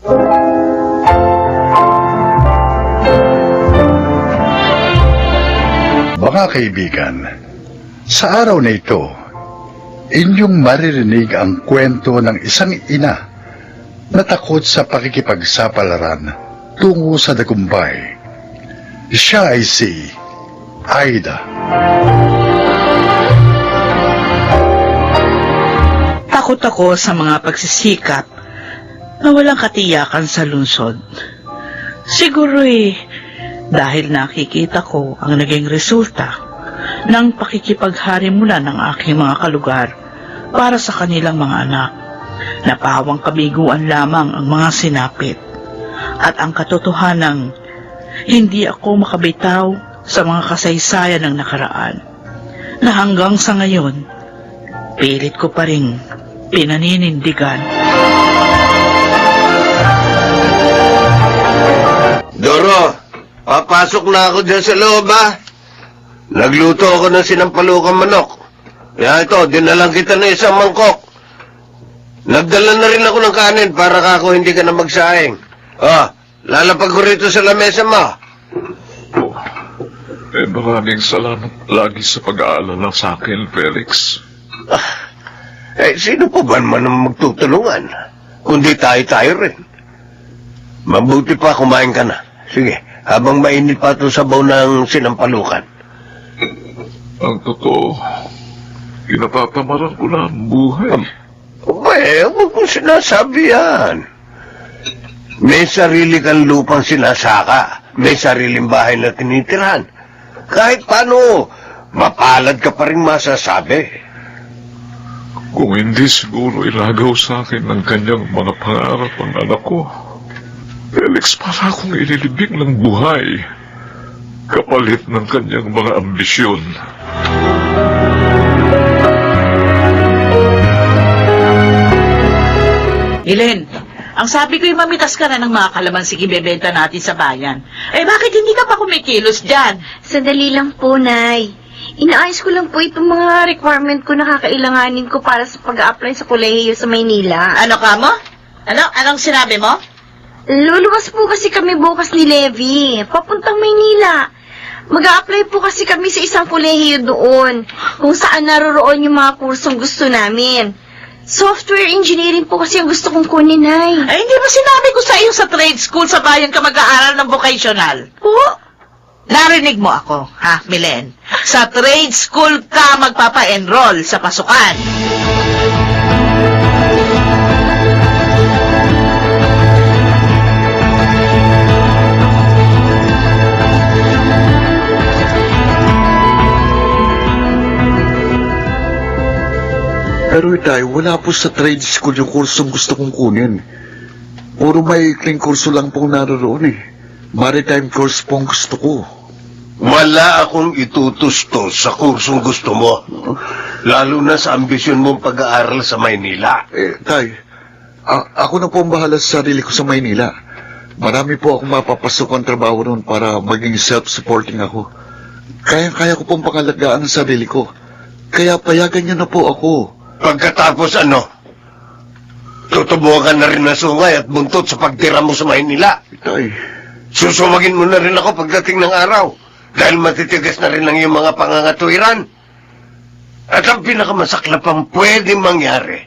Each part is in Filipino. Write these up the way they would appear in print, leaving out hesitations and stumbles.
Mga kaibigan, sa araw na ito, inyong maririnig ang kwento ng isang ina na takot sa pakikipagsapalaran tungo sa dagumpay. Siya ay si Aida. Takot ako sa mga pagsisikap na walang katiyakan sa lungsod. Siguro'y dahil nakikita ko ang naging resulta ng pakikipagharimulan ng aking mga kalugar para sa kanilang mga anak. Napawang kabiguan lamang ang mga sinapit at ang katotohanang hindi ako makabitaw sa mga kasaysayan ng nakaraan na hanggang sa ngayon pilit ko pa ring pinaninindigan. Doro, papasok na ako dyan sa loob, ha? Nagluto ako ng sinampalukang manok. Kaya ito, dinalang kita ng isang mangkok. Nagdala na rin ako ng kanin para kako hindi ka na magsaing. Lalapag ko rito sa lamesa mo. Maraming salamat lagi sa pag-aalala sa akin, Felix. Sino pa ba naman ang magtutulungan? Kundi tayo rin. Mabuti pa kumain ka na. Sige, habang mainit pa ito sabaw ng sinampalukan. Ang totoo, kinapatamaran ko na ang buhay. Huwag kong sinasabi yan. May sarili kang lupang sinasaka. May sariling bahay na tinitirahan. Kahit paano, mapalad ka pa rin masasabi. Kung hindi siguro ilagaw sa akin ng kanyang mga pangarap ang anak ko, Felix, para akong ililibing ng buhay, kapalit ng kanyang mga ambisyon. Helen, ang sabi ko'y mamitas ka na ng mga kalamansi ibebenta natin sa bayan. Bakit hindi ka pa kumikilos dyan? Sandali lang po, Nay. Inaayos ko lang po itong mga requirement ko na kakailanganin ko para sa pag-a-apply sa kolehiyo sa Maynila. Ano ka mo? Anong sinabi mo? Luluwas po kasi kami bukas ni Levi, papuntang Maynila. Mag-a-apply po kasi kami sa isang kolehiyo doon, kung saan naroroon yung mga kursong gusto namin. Software engineering po kasi ang gusto kong kunin, Nay. Hindi ba sinabi ko sa iyo sa trade school sa bayan ka mag-aaral ng vocational? Po? Narinig mo ako, ha, Milen? Sa trade school ka magpapa-enroll sa pasukan. Pero itay, wala po sa trade school yung kursong gusto kong kunin. Puro maikling kurso lang po naroon eh. Maritime course po ang gusto ko. Wala akong itutustos sa kursong gusto mo. Lalo na sa ambisyon mong pag-aaral sa Maynila. Tay, ako na po ang bahala sa sarili ko sa Maynila. Marami po akong mapapasok ang trabaho noon para maging self-supporting ako. Kaya ko pong pangalagaan ang sarili ko. Kaya payagan niyo na po ako. Pagkatapos tutubukan na rin na sungay at buntot sa pagtira mo sa Maynila. Tay, Susumagin mo na rin ako pagdating ng araw dahil matitigas na rin ang iyong mga pangangatuwiran. At ang pinakamasaklap ang pwedeng mangyari,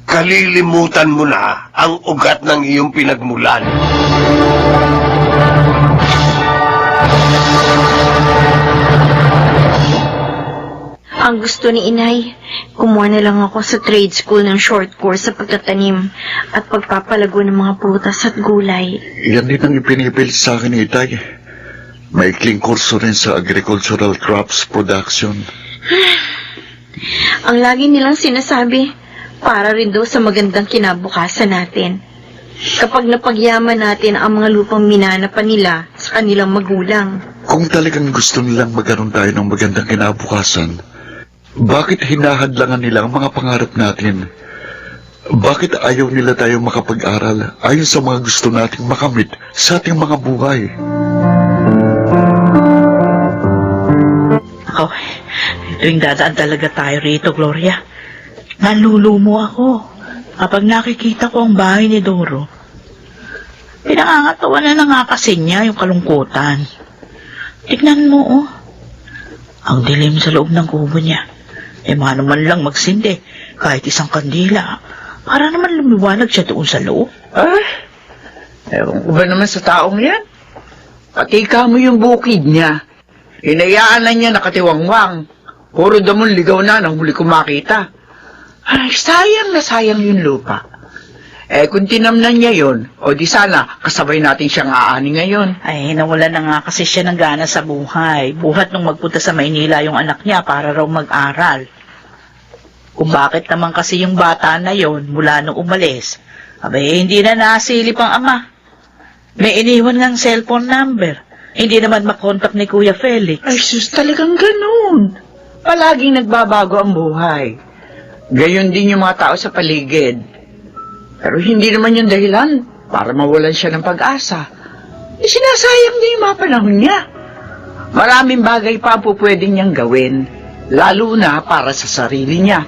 kalilimutan mo na ang ugat ng iyong pinagmulan. Ang gusto ni Inay, kumuha na lang ako sa trade school ng short course sa pagtatanim at pagpapalago ng mga prutas at gulay. yan din ang ipinipilit sa akin ni Itay. Maikling kurso rin sa agricultural crops production. Ang lagi nilang sinasabi, para rin daw sa magandang kinabukasan natin. Kapag napagyaman natin ang mga lupang minana pa nila sa kanilang magulang. Kung talagang gusto nilang magkaroon tayo ng magandang kinabukasan, bakit hinahadlangan nila ang mga pangarap natin? Bakit ayaw nila tayo makapag-aral ayon sa mga gusto nating makamit sa ating mga buhay? Ako, tuwing dadaan talaga tayo rito, Gloria. Nalulumo ako kapag nakikita ko ang bahay ni Doro. Pinangangatawa na nga kasi niya yung kalungkutan. Tignan mo, oh. Ang dilim sa loob ng kubo niya. Mano man lang magsindi, kahit isang kandila, para naman lumiwanag siya doon sa loob. Ewan ko ba naman sa taong yan? Pati ka mo yung bukid niya. Hinayaan na niya nakatiwangwang. Puro damon ligaw na nang huli ko makita. Ay, sayang na sayang yung lupa. Kung tinamnan niya yon, o di sana kasabay natin siyang aani ngayon. Ay, nawala na nga kasi siya ng gana sa buhay. Buhat nung magpunta sa Maynila yung anak niya para raw mag-aral. Kung bakit naman kasi yung bata na yon mula nung umalis, abay, hindi na nasilip ang ama. May iniwan ng cellphone number. Hindi naman makontak ni Kuya Felix. Ay, sus, talagang ganun. Palaging nagbabago ang buhay. Gayon din yung mga tao sa paligid. Pero hindi naman yung dahilan para mawalan siya ng pag-asa. Sinasayang niya yung mga panahon niya. Maraming bagay pa po pwedeng niyang gawin, lalo na para sa sarili niya.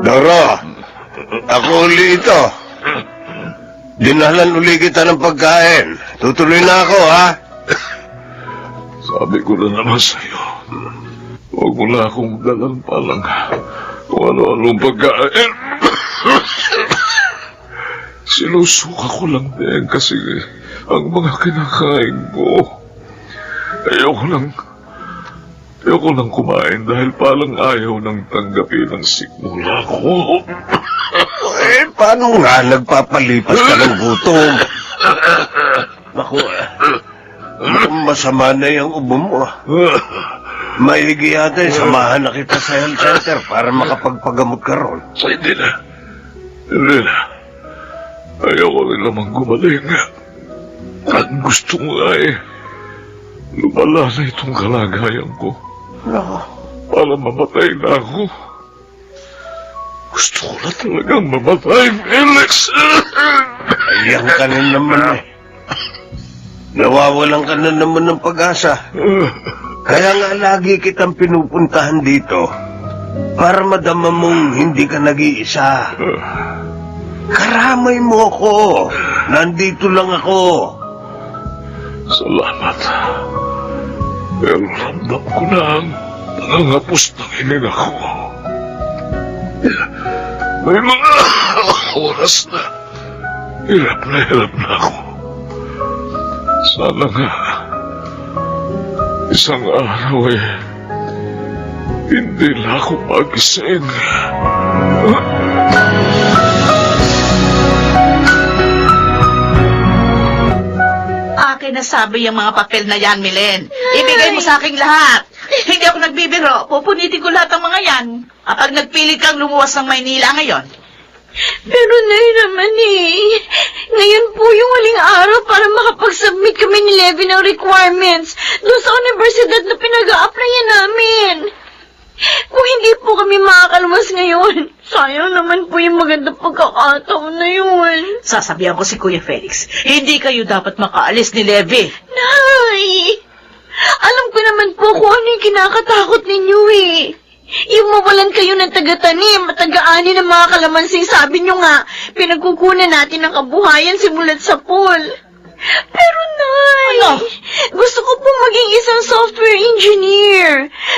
Doro, ako uli ito. Dinalan uli kita ng pagkain. Tutuloy na ako, ha? Sabi ko na naman sa'yo, huwag mo na akong dalang palang kung ano-anong pagkain. Sinusuka ko lang din kasi ang mga kinakain ko. Ayoko lang kumain dahil palang ayaw nang tanggapin ang sikmula ko. Paano nga nagpapalipas ka ng gutom? Naku, masama na yung ubo mo. Maigi yata, samahan na kita sa health center para makapagpagamot ka ron. Hindi na. Ayoko rin lamang gumaling. At gusto mo ay lumala na itong kalagayan ko. Para mamatay na ako. Gusto ko na talagang mamatay, Felix. Ayan ka na naman eh. Nawawalan ka na naman ng pag-asa. Kaya nga lagi kitang pinupuntahan dito para madama mong hindi ka nag-iisa. Karamay mo ako. Nandito lang ako. Salamat. Pero ramdam ko na ang nangangapos ng hininga ko. May mga oras na hirap na ako. Sana nga isang araw hindi na ako magising. Akin na sabi yung mga papel na yan, Milen. Ibigay mo sa aking lahat. Hindi ako nagbibiro. Pupunitin ko lahat ng mga yan. Kapag nagpilit kang lumuwas ng Maynila ngayon. Pero Nay naman ngayon po yung huling araw para makapag-submit kami ni Levy ng requirements doon sa universidad na pinag-a-applyan namin. Kung hindi po kami makakalmas ngayon, sayang naman po yung magandang pagkakataon na yun. Sasabihan ko si Kuya Felix, hindi kayo dapat makaalis ni Levy. Nay! Alam ko naman po kung ano yung kinakatakot ninyo Yung mawalan kayo ng taga-tanim at taga-ani ng mga kalamansing, sabi nyo nga, pinagkukunan natin ng kabuhayan simulat sa pool. Pero Nay, gusto ko po maging isang software engineer.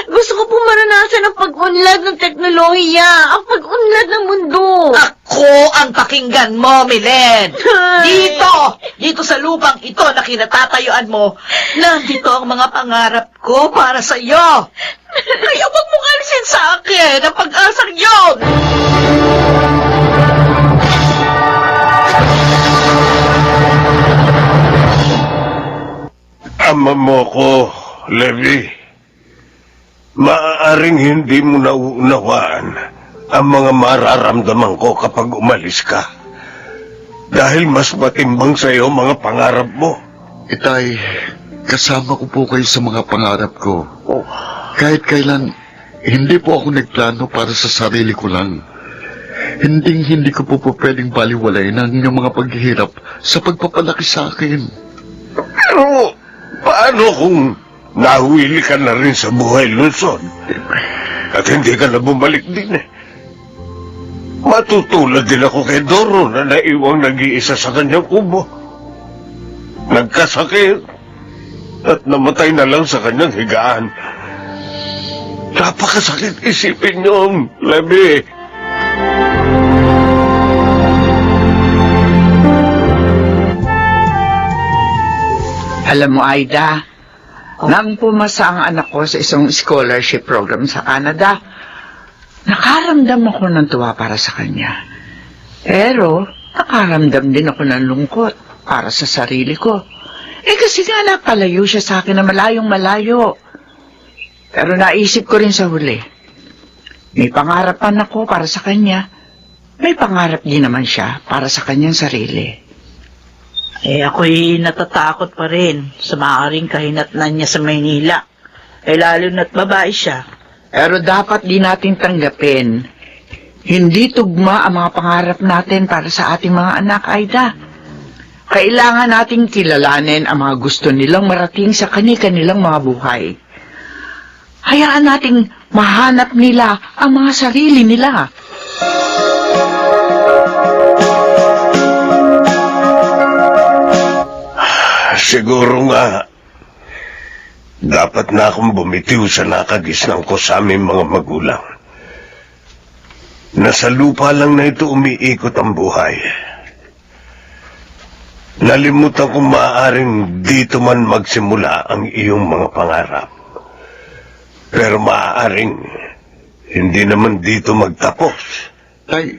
Gusto ko po maranasan ang pag-unlad ng teknolohiya, ang pag-unlad ng mundo. Ako ang pakinggan mo, Milen. Dito sa lupang ito na kinatatayuan mo, nandito ang mga pangarap ko para sa iyo. Kaya huwag mong alisin sa akin ang pag-asang yun. Ama mo ko, Levi. Maaaring hindi mo nauunawaan ang mga mararamdaman ko kapag umalis ka. Dahil mas matimbang sa iyo mga pangarap mo. Itay, kasama ko po kayo sa mga pangarap ko. Kahit kailan, hindi po ako nagplano para sa sarili ko lang. Hindi ko po pwedeng baliwalayin ang inyong mga paghihirap sa pagpapalaki sa akin. Pero paano kung nahuwili ka na rin sa buhay lungsod. At hindi ka na bumalik din eh. Matutulad din ako kay Doro na naiwang nag-iisa sa kanyang kubo. Nagkasakit at namatay na lang sa kanyang higaan. Napakasakit isipin yun, Levy. Alam mo, Aida, nang pumasa ang anak ko sa isang scholarship program sa Canada, nakaramdam ako ng tuwa para sa kanya. Pero, nakaramdam din ako ng lungkot para sa sarili ko. Kasi nga napalayo siya sa akin na malayong malayo. Pero naisip ko rin sa huli, may pangarapan ako para sa kanya. May pangarap din naman siya para sa kanyang sarili. Ako'y natatakot pa rin sa maaaring kahinatnan niya sa Maynila. Lalo na't babae siya. Pero dapat di natin tanggapin. Hindi tugma ang mga pangarap natin para sa ating mga anak, Aida. Kailangan nating kilalanin ang mga gusto nilang marating sa kani-kanilang mga buhay. Hayaan nating mahanap nila ang mga sarili nila. Siguro nga, dapat na akong bumitiw sa nakagisnan ko sa aming mga magulang. Nasa lupa lang na ito umiikot ang buhay. Nalimutan kung maaaring dito man magsimula ang iyong mga pangarap. Pero maaaring hindi naman dito magtapos. Tay,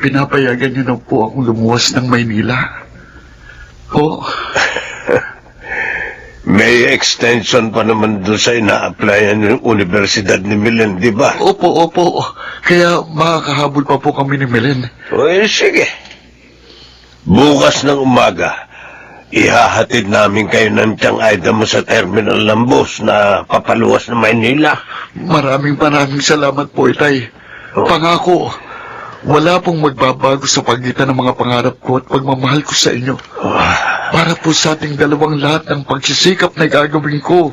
pinapayagan niyo na po akong lumuwas ng Maynila. Po, May extension pa naman doon sa ina-applyan yung Universidad ni Milen, di ba? opo. Kaya makakahabol pa po kami ni Melen. Sige. Bukas ng umaga, ihahatid namin kayo ng tiyang Aida mo sa terminal ng bus na papaluwas ng Maynila. Maraming salamat po, Itay. Pangako, wala pong magbabago sa pagitan ng mga pangarap ko at pagmamahal ko sa inyo. Para po sa ating dalawang lahat ng pagsisikap na gagawin ko.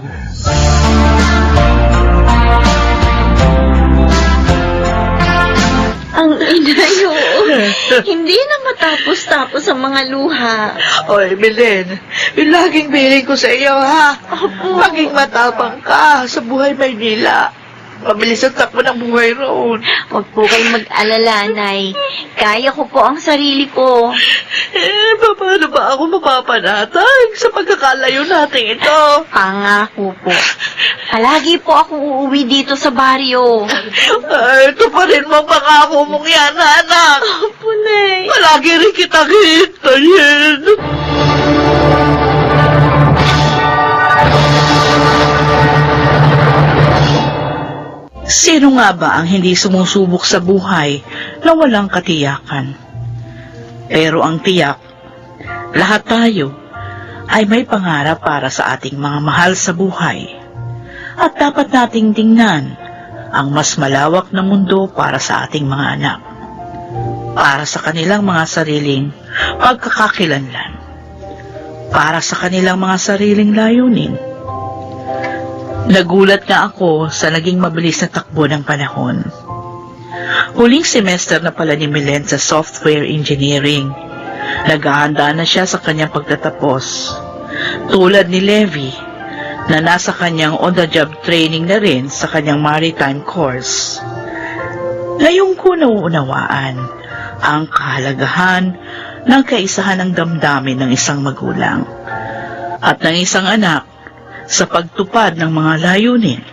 Ang inayo. Hindi na matapos-tapos ang mga luha. Oy, Belen, yung laging biling ko sa iyo, ha? Maging matapang ka sa buhay Maynila. Mabilis ang takbo ng buhay roon. Huwag po kayong mag-alala, Nay. Kaya ko po ang sarili ko. Paano ba ako mapapanatag sa pagkakalayo natin ito? Pangako po. Palagi po akong uuwi dito sa baryo. Ito pa rin mga pangako mong yan, anak. Opo, Nay. Palagi rin kitang hintayin. Sino nga ba ang hindi sumusubok sa buhay na walang katiyakan? Pero ang tiyak, lahat tayo ay may pangarap para sa ating mga mahal sa buhay. At dapat nating tingnan ang mas malawak na mundo para sa ating mga anak. Para sa kanilang mga sariling pagkakakilanlan. Para sa kanilang mga sariling layunin. Nagulat nga ako sa naging mabilis na takbo ng panahon. Huling semester na pala ni Milen sa software engineering. Naghahanda na siya sa kanyang pagtatapos. Tulad ni Levi, na nasa kanyang on-the-job training na rin sa kanyang maritime course. Ngayon ko nauunawaan ang kahalagahan ng kaisahan ng damdamin ng isang magulang at ng isang anak sa pagtupad ng mga layunin.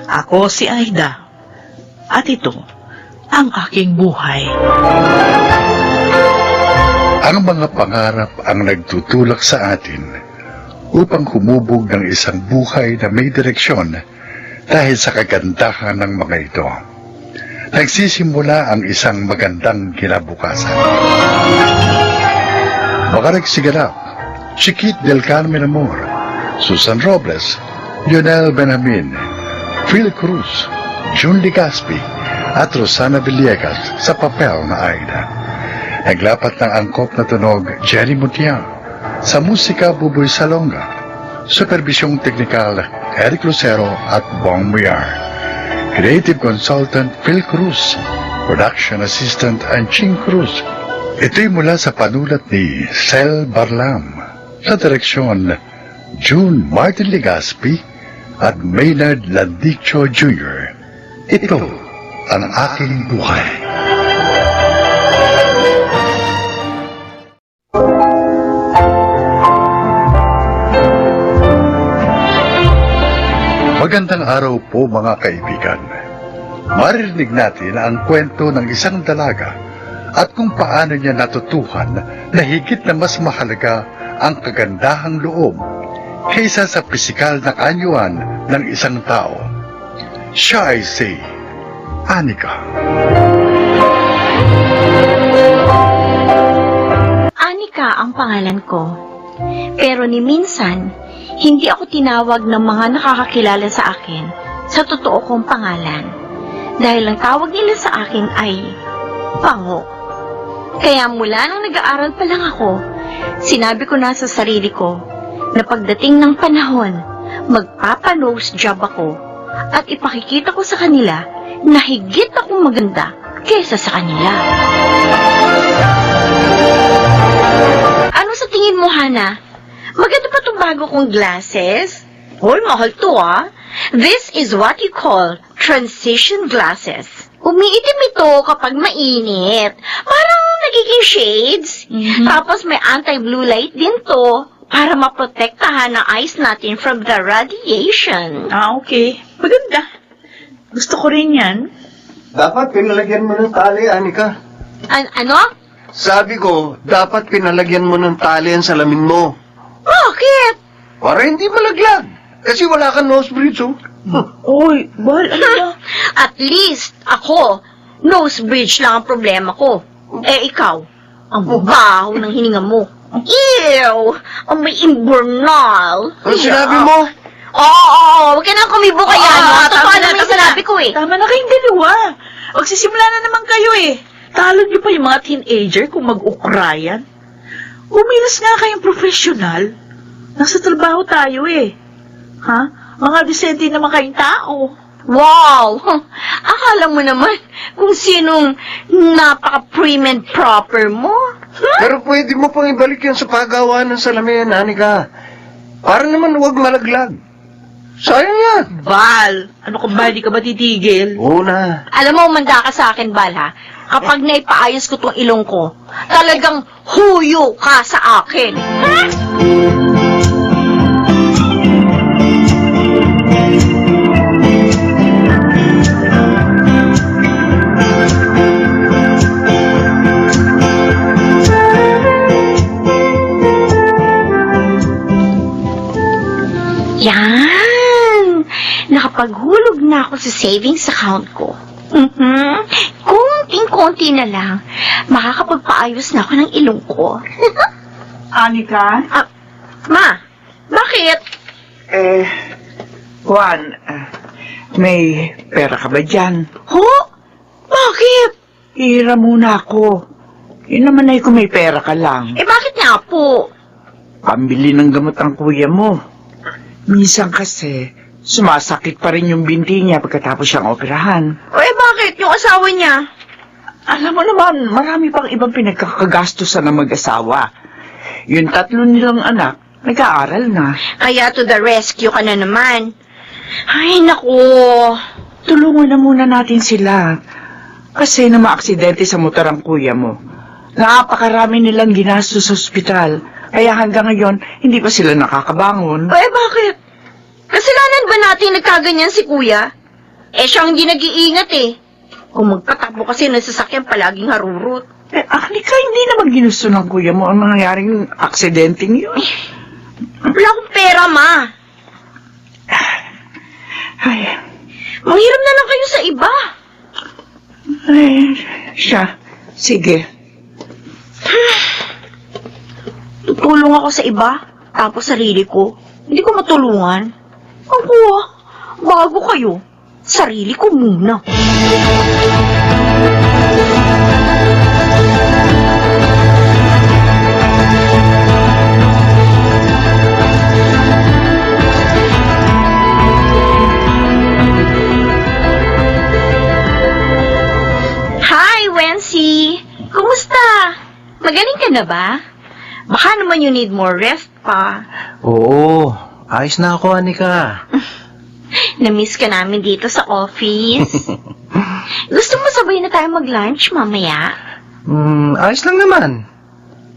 Ako si Aida, at ito ang aking buhay. Ang mga pangarap ang nagtutulak sa atin upang humubog ng isang buhay na may direksyon dahil sa kagandahan ng mga ito. Nagsisimula ang isang magandang kinabukasan. Makarag Sigalap, Chiquit del Carmen Amor, Susan Robles, Lionel Benjamin, Phil Cruz, June Ligaspi, at Rosana Villegas sa papel na Aida. Naglapat ng angkop na tunog Jerry Mutiang, sa musika Buboy Salonga, Supervisyong Teknikal, Eric Lucero at Bong Muyar. Creative Consultant, Phil Cruz. Production Assistant, Anching Cruz. Ito'y mula sa panulat ni Sel Barlam. Sa direksyon, June Martin Legaspi at Maynard Landicho Jr. Ito ang aking buhay. Magandang araw po mga kaibigan. Maririnig natin ang kwento ng isang dalaga at kung paano niya natutuhan na higit na mas mahalaga ang kagandahang loob kaysa sa pisikal na kanyuan ng isang tao. Siya ay si Anika. Anika ang pangalan ko. Pero ni minsan, hindi ako tinawag ng mga nakakakilala sa akin sa totoo kong pangalan. Dahil ang tawag nila sa akin ay Pango. Kaya mula nang nag-aaral pa lang ako, sinabi ko na sa sarili ko na pagdating ng panahon, magpapa-nose job ako at ipakikita ko sa kanila na higit akong maganda kaysa sa kanila. Ano sa tingin mo, Hana? Maganda pa itong bago kong glasses? Hoy, mahal to ah. This is what you call transition glasses. Umiitim ito kapag mainit. Parang nagiging shades. Tapos may anti-blue light din to para maprotektahan ang eyes natin from the radiation. Ah, okay. Maganda. Gusto ko rin yan. Dapat pinalagyan mo ng tali, Anika. Ano? Sabi ko, dapat pinalagyan mo ng tali ang salamin mo. Bakit? Para hindi malaglag. Kasi wala kang nose bridge, oh. Oy, Bal, ano ba? At least, ako, nose bridge lang ang problema ko. Eh, ikaw, ang baho ng hininga mo. Ew! Ang may imburnal. Ano sinabi mo? Oo, huwag ka nang kumibo kaya. Totoo na, naman yung sinabi ko eh. Tama na kayong dalawa. Magsisimula na naman kayo eh. Talo niyo pa yung mga teenager kung mag-ukrayan. Umilas nga kayong professional. Nasa trabaho tayo eh. Ha? Mga disente naman kayong tao. Wow! Akala mo naman kung sinong napaka-prim and proper mo. Pero pwede mo pang ibalik yan sa paggawa ng salamin, Anika. Para naman huwag malaglag. Sayang yan. Bal, ano kung ba, di ka ba titigil? Oo na. Alam mo, manda ka sa akin, Bal, ha? Kapag naipaayos ko tong ilong ko, talagang huyo ka sa akin. Ha? Yan! Nakapaghulog na ako sa savings account ko. Konting-konti na lang, makakapagpaayos na ako ng ilong ko. Anika? Ma, bakit? Juan, may pera ka ba dyan? Ho? Bakit? Hira muna ako. Yun naman ay kung may pera ka lang. Bakit nga po? Pambili ng gamot ang kuya mo. Minsan kasi, sumasakit pa rin yung binti niya pagkatapos siyang operahan. Bakit? Yung asawa niya? Alam mo naman, marami pang ibang pinagkakagastusan ng mag-asawa. Yung 3 nilang anak, nag-aaral na. Kaya to the rescue ka na naman. Ay, naku. Tulungan na muna natin sila. Kasi na maaksidente sa motor ang kuya mo. Napakarami nilang ginastos sa ospital. Kaya hanggang ngayon, hindi pa sila nakakabangon. Bakit? Kasalanan ba natin nagkaganyan si kuya? Siyang hindi nag-iingat eh. Kung magpatakbo kasi ng sasakyan palaging harurot. Anika, hindi naman ginusto ng kuya mo ang nangyaring aksidenteng yun. Wala akong pera, ma. Ay, Manghiram na lang kayo sa iba. siya. Sige. Tutulong ako sa iba, tapos sarili ko. Hindi ko matulungan. Ako, bago kayo. Sarili ko muna. ka na ba? Baka naman you need more rest pa. Oo, ayos na ako, Anika. Na-miss ka namin dito sa office. Gusto mo sabay na tayo mag-lunch mamaya? Ayos lang naman.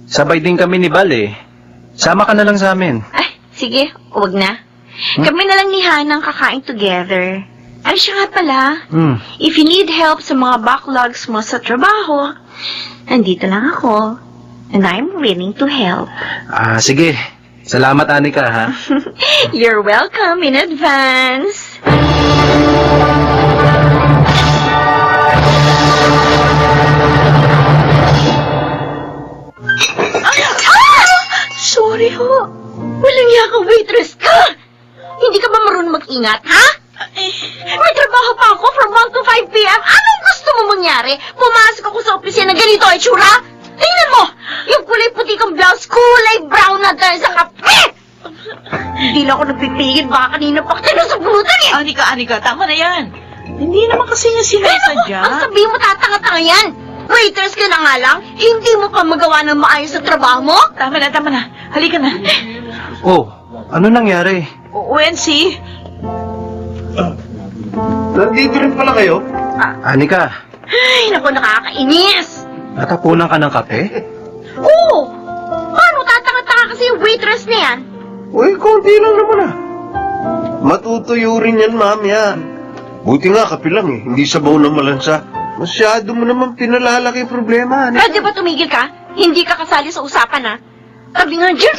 Sabay din kami ni Bal eh. Sama ka na lang sa amin. Ay, sige, huwag na. Kami na lang ni Hana ang kakain together. Ay, siya nga pala. If you need help sa mga backlogs mo sa trabaho, nandito lang ako. And I'm willing to help. Sige. Salamat, Anika, ha? You're welcome in advance. Sorry ho. Walang yaka waitress ka. Hindi ka ba marunong mag-ingat, ha? May trabaho pa ako from 1 to 5 p.m. Anong gusto mo mangyari? Pumasok ako sa opisina na ganito ay tsura? Tingnan mo! Yung kulay puti kong blouse, kulay brown na dahil sa kape! Hindi lang ako nagpipigil, baka kanina pa kita nasabunutan eh! Anika, tama na yan. Hindi naman kasi niya sinasadya. Ang sabihin mo tatanga-tanga yan! Waitress ka na nga lang, hindi mo pa magawa ng maayos sa trabaho mo? Tama na. Halika na. Oh, ano nangyari? UNC, Nandito rin pala kayo? Anika, Ay, naku, nakakainis! natapunan ka ng kape? Oo! Paano tatanga-tanga kasi yung waitress na yan? Uy, konti lang naman Matutuyo rin yan, mamaya. Buti nga, kape lang eh. Hindi sabaw ng malansa. Masyado mo naman pinalalaki yung problema, Anika. Pwede ba tumigil ka? Hindi ka kasali sa usapan, ha? Tabi nga dyan!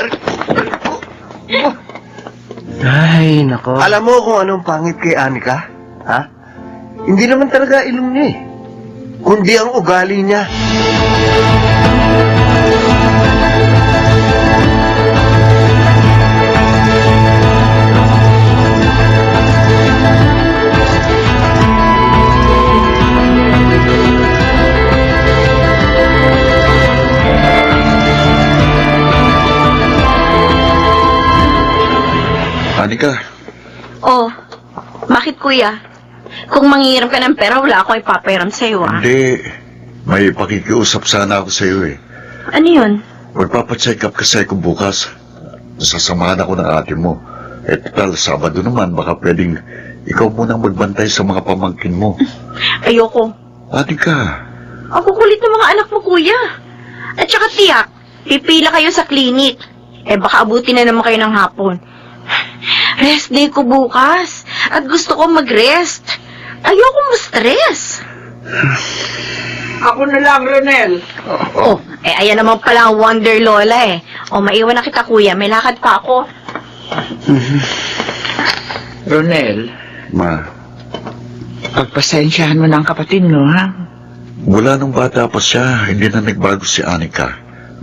Ay, nako. Alam mo kung anong pangit kay Anika? Ha? Hindi naman talaga ilong niya eh. Kundi ang ugali niya. Anika, Oh, bakit kuya? Kung manghiram ka ng pera, wala akong ipapahiram sa'yo, ah. hindi. May pakikiusap sana ako sa iyo eh. Ano yun? Magpapacheck up kasi ako bukas. Sasamahan ako ng ate mo. Eh, total, Sabado naman, baka pwedeng ikaw munang magbantay sa mga pamangkin mo. Ayoko. Anika, Ang kukulit ng mga anak mo, kuya. At saka tiyak, pipila kayo sa klinik. Eh, baka abutin na naman kayo ng hapon. Rest day ko bukas. At gusto ko mag-rest. Ayoko ma-stress. Ako na lang, Ronel. Oh, ayan naman pala ang Wonder Lola eh. O, maiwan na kita, kuya. May lakad pa ako. Ronel, ma, pagpasensyahan mo ng kapatid mo, ha? mula nung bata pa siya, hindi na nagbago si Anika.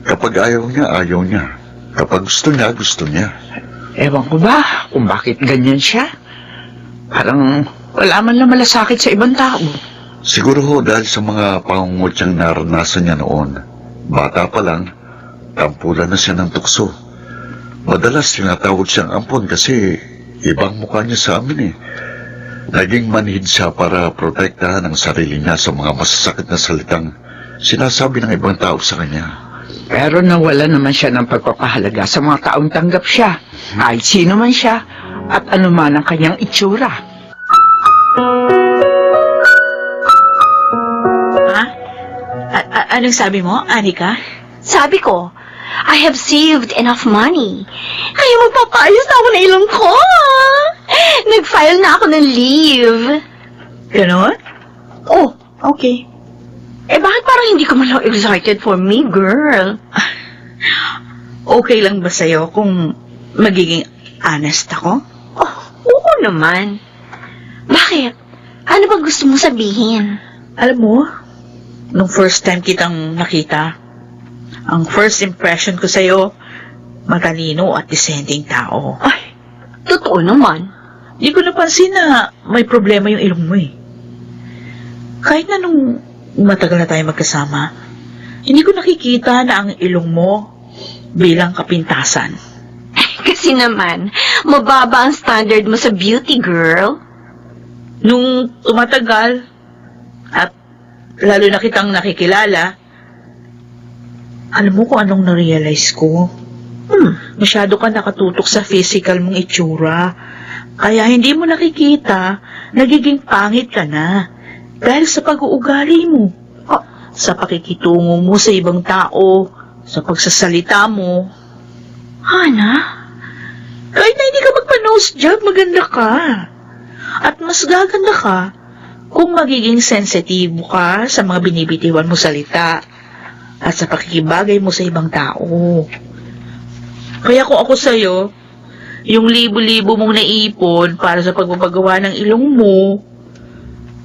Kapag ayaw niya. Kapag gusto niya. Ewan ko ba kung bakit ganyan siya? Parang wala man lang malasakit sa ibang tao. Siguro ho dahil sa mga pangungot niyang naranasan niya noon. Bata pa lang, tampulan na siya ng tukso. Madalas tinatawag siyang ampon kasi ibang mukha niya sa amin eh. Naging manhid siya para protektahan ang sarili niya sa mga masasakit na salitang sinasabi ng ibang tao sa kanya. Pero nawala naman siya ng pagpapahalaga sa mga taong tanggap siya. Kahit sino man siya at anuman ang kanyang itsura. ha? Anong sabi mo, Anika? Sabi ko, I have saved enough money. Kaya magpapayos na ako ng ilong ko. Nag-file na ako ng leave. Ganon? Oh, Okay. eh bakit parang hindi ka malang excited for me, girl? Okay lang ba sa'yo kung magiging honest ako? Oh, oo naman. Bakit? Ano ba gusto mo sabihin? Alam mo, nung first time kitang nakita, ang first impression ko sa'yo, matalino at dissenting tao. Ay, totoo naman. Di ko napansin na may problema yung ilong mo eh. Kahit na nung matagal na tayo magkasama, hindi ko nakikita na ang ilong mo bilang kapintasan. Kasi naman, mababa ang standard mo sa beauty, girl. Nung tumatagal at lalo na kitang nakikilala, Alam mo kung anong na-realize ko? Masyado ka nakatutok sa physical mong itsura. Kaya hindi mo nakikita, nagiging pangit ka na. Dahil sa pag-uugali mo. Sa pakikitungo mo sa ibang tao, sa pagsasalita mo. Hana? Kahit na hindi ka magpa-nose job, maganda ka. At mas gaganda ka kung magiging sensitibo ka sa mga binibitiwan mo salita at sa pakikibagay mo sa ibang tao. Kaya kung ako sa'yo, yung libo-libo mong naipon para sa pagpapagawa ng ilong mo,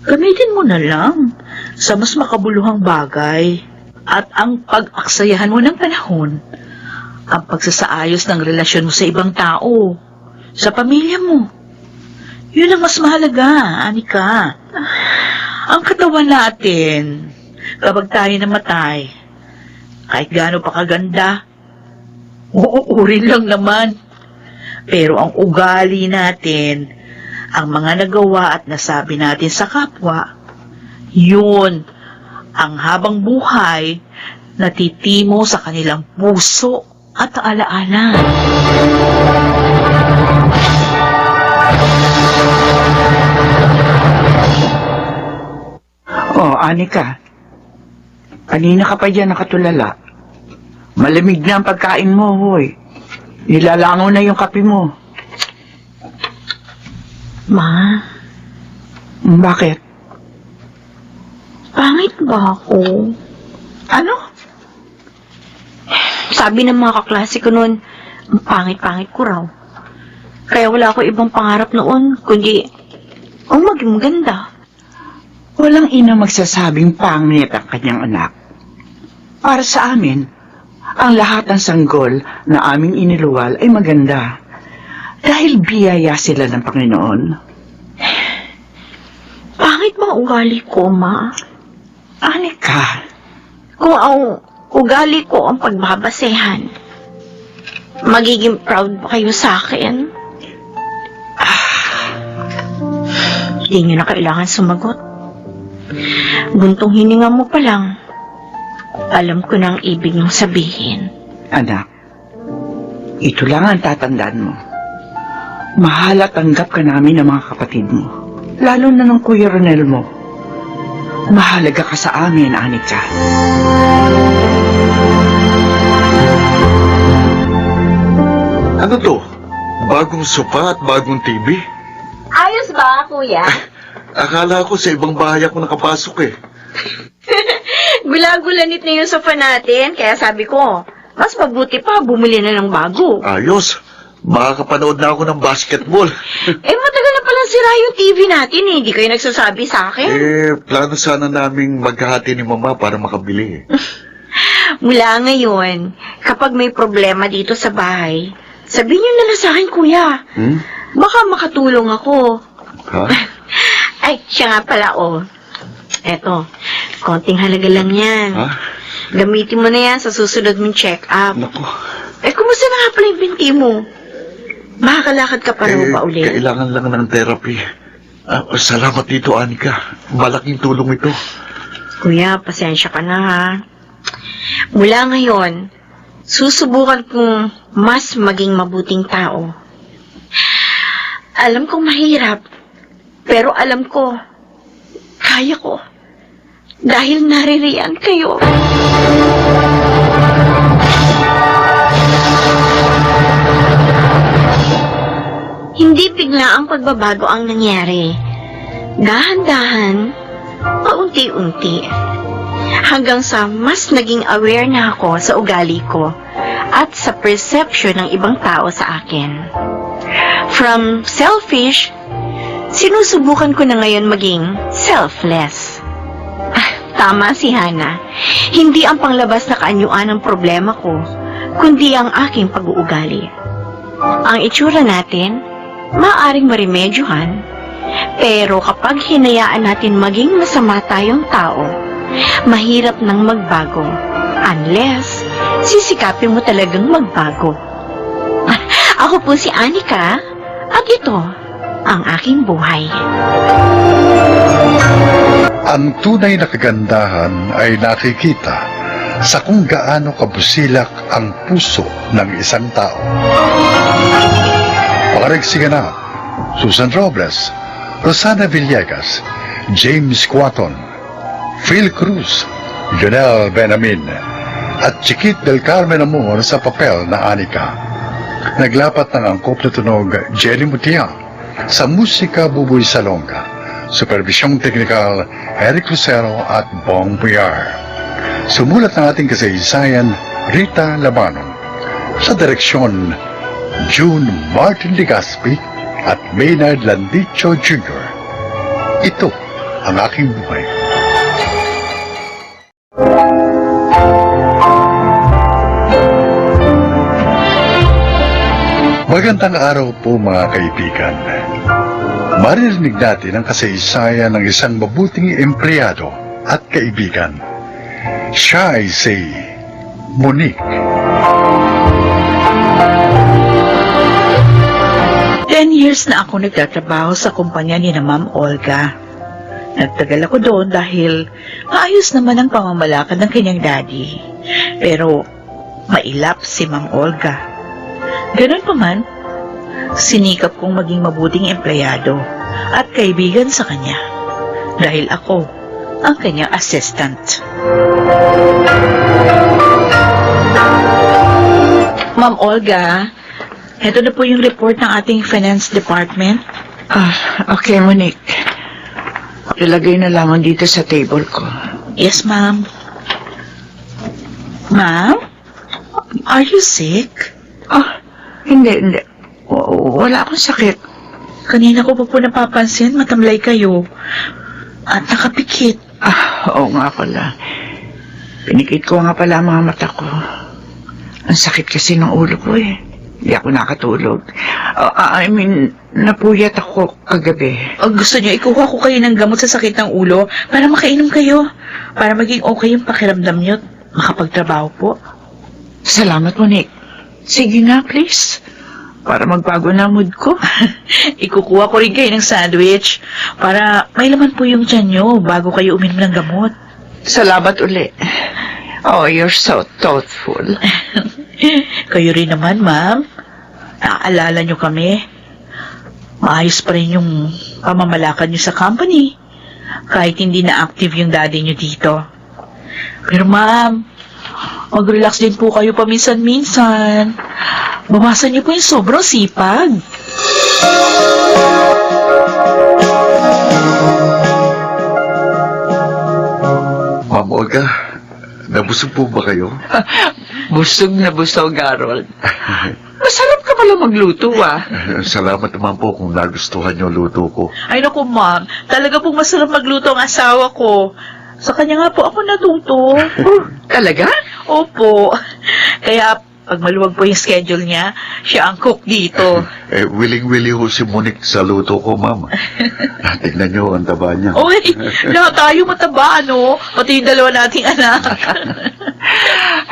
gamitin mo na lang sa mas makabuluhang bagay at ang pag-aksayahan mo ng panahon, ang pagsasaayos ng relasyon mo sa ibang tao, sa pamilya mo. Yun ang mas mahalaga, Anika. Ang katawan natin, kapag tayo namatay, kahit gaano pa kaganda, uuurin lang naman. Pero ang ugali natin, ang mga nagawa at nasabi natin sa kapwa, yun ang habang buhay natitimo sa kanilang puso at alaala. Oh, Anika. Kanina ka pa dyan nakatulala. Malamig na ang pagkain mo, hoy. Nilalangaw na yung kape mo. Ma, Bakit? pangit ba ako? Ano? Sabi ng mga kaklase ko noon, ang pangit-pangit ko raw. Kaya wala ako ibang pangarap noon, kundi ang maging maganda. Walang ina magsasabing pangit ang kanyang anak. Para sa amin, ang lahat ng sanggol na aming iniluwal ay maganda. Dahil biyaya sila ng Panginoon. Pangit ba ang ugali ko, Ma? Anika, Kung ang ugali ko ang pagbabasehan, magiging proud ba kayo sa akin? Hindi nyo na kailangan sumagot. Buntong hininga mo pa lang, alam ko na ang ibig niyong sabihin. anak, ito lang ang tatandaan mo. Mahal at tanggap ka namin ng mga kapatid mo. Lalo na ng Kuya Ronel mo. Mahalaga ka sa amin, Anika. Ano to? Bagong sofa at bagong TV? Ayos ba, Kuya? Akala ko sa ibang bahay ako nakapasok eh. Gula-gulanit na yung sofa natin, kaya sabi ko, mas mabuti pa bumili na ng bago. Ayos. Makakapanood na ako ng basketball. Matagal na palang sira yung TV natin eh. Hindi kayo nagsasabi sa akin. Plano sana naming maghahati ni Mama para makabili eh. Mula ngayon, kapag may problema dito sa bahay, sabihin niyo na lang sa akin, Kuya. Hmm? Baka makatulong ako. Ha? Ay, siya nga pala, oh. Eto, konting halaga lang yan. Ha? Gamitin mo na yan sa susunod mong check-up. Naku. Kumusta na nga pala yung binti mo? Makakalakad ka pa rin ba ulit? Kailangan lang ng therapy. Salamat dito, Anika. Malaking tulong ito. Kuya, pasensya ka na ha. Mula ngayon, susubukan kong mas maging mabuting tao. Alam kong mahirap, pero alam ko, kaya ko. Dahil naririyan kayo. Hindi bigla ang pagbabago ang nangyari. Dahan-dahan, paunti-unti. Hanggang sa mas naging aware na ako sa ugali ko at sa perception ng ibang tao sa akin. From selfish, sinusubukan ko na ngayon maging selfless. Tama si Hana. Hindi ang panglabas na kaanyuan ang problema ko, kundi ang aking pag-uugali. Ang itsura natin, maaaring maremedyohan, pero kapag hinayaan natin maging masama tayong tao, mahirap nang magbago, unless sisikapin mo talagang magbago. Ako po si Anika, at ito ang aking buhay. Ang tunay na kagandahan ay nakikita sa kung gaano kabusilak ang puso ng isang tao. Pakarigsiganap, Susan Robles, Rosana Villegas, James Quaton, Phil Cruz, Jonel Benamin, at Chiquit del Carmen Amor sa papel na Anika. Naglapat ng angkop na tunog Jerry Mutia, sa musika Buboy Salonga, supervisyong teknikal Eric Lucero at Bong Puyar. Sumulat ng ating kasaysayan Rita Labano, sa direksyon June Martin Legaspi at Maynard Landicho Jr. Ito ang aking buhay. Magandang araw po mga kaibigan. Maririnig natin ang kasaysayan ng isang mabuting empleyado at kaibigan. Siya ay si Monique. 10 years na ako nagtatrabaho sa kumpanya ni na Ma'am Olga. Nagtagal ako doon dahil maayos naman ang pamamalakad ng kanyang daddy. Pero mailap si Ma'am Olga. Ganun pa man, sinikap kong maging mabuting empleyado at kaibigan sa kanya dahil ako ang kanyang assistant. Ma'am Olga, eto na po yung report ng ating finance department. Okay, Monique. Ilagay na lamang dito sa table ko. Yes, ma'am. Ma'am? Are you sick? Hindi. Wala akong sakit. Kanina ko pa po napapansin, matamlay kayo. At nakapikit. Oo nga pala. Pinikit ko nga pala ang mga mata ko. Ang sakit kasi ng ulo ko eh. Hindi ako nakatulog. Napuyat ako kagabi. Gusto niyo ikuha ko kayo ng gamot sa sakit ng ulo para makainom kayo. Para maging okay yung pakiramdam niyo at makapagtrabaho po. Salamat, Monique. Sige na, please. Para magbago na mood ko. Ikukuha ko rin kayo ng sandwich para may laman po yung tiyan niyo bago kayo uminom ng gamot. Salamat uli. Oh, you're so thoughtful. Kayo rin naman, ma'am. Naaalala niyo kami. Maayos pa rin yung pamamalakad niyo sa company. Kahit hindi na active yung daddy niyo dito. Pero ma'am, mag-relax din po kayo paminsan-minsan. Bawasan niyo po yung sobrang sipag. Ma'am Olga, nabusog po ba kayo? Busog na busog, Harold. Masarap ka pala magluto, Salamat naman po kung nagustuhan niyo luto ko. Ay naku ma'am, talaga pong masarap magluto ang asawa ko. Sa kanya nga po ako natuto. Talaga? Opo. Kaya pag maluwag po yung schedule niya, siya ang cook dito. Willing-willy ho si Monique sa luto ko, ma'am. Tignan niyo ang taba niya. Oy, lahat tayo mataba, ano? Pati yung dalawa nating anak.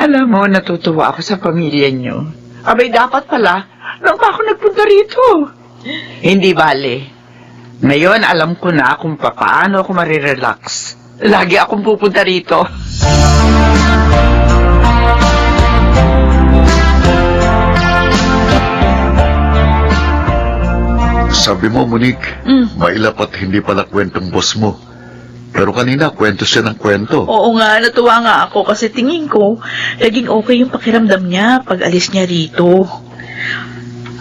Alam mo, natutuwa ako sa pamilya niyo. Abay, dapat pala, nang pa ako nagpunta rito. Hindi bale. Ngayon, alam ko na kung paano ako marirelax. Lagi akong pupunta rito. Sabi mo, Monique, mailap at hindi pala kwentong boss mo. Pero kanina, kwento siya ng kwento. Oo nga, natuwa nga ako kasi tingin ko, naging okay yung pakiramdam niya pag alis niya rito.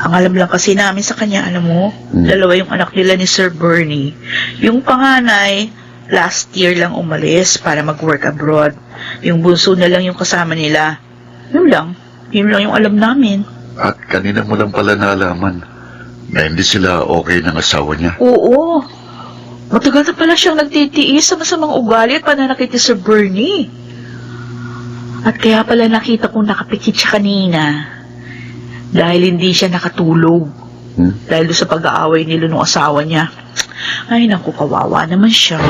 Ang alam lang kasi namin sa kanya, alam mo, dalawa yung anak nila ni Sir Bernie. Yung panganay, last year lang umalis para mag-work abroad. Yung bunso na lang yung kasama nila. Yun lang yung alam namin. At kanina mo lang pala nalaman na hindi sila okay ng asawa niya. Oo. Matagal na pala siyang nagtitiis sa masamang ugali at pananakit ni Sir Bernie. At kaya pala nakita kong nakapikit siya kanina. Dahil hindi siya nakatulog. Dahil doon sa pag-aaway nila ng asawa niya. Ay, naku, kawawa naman siya.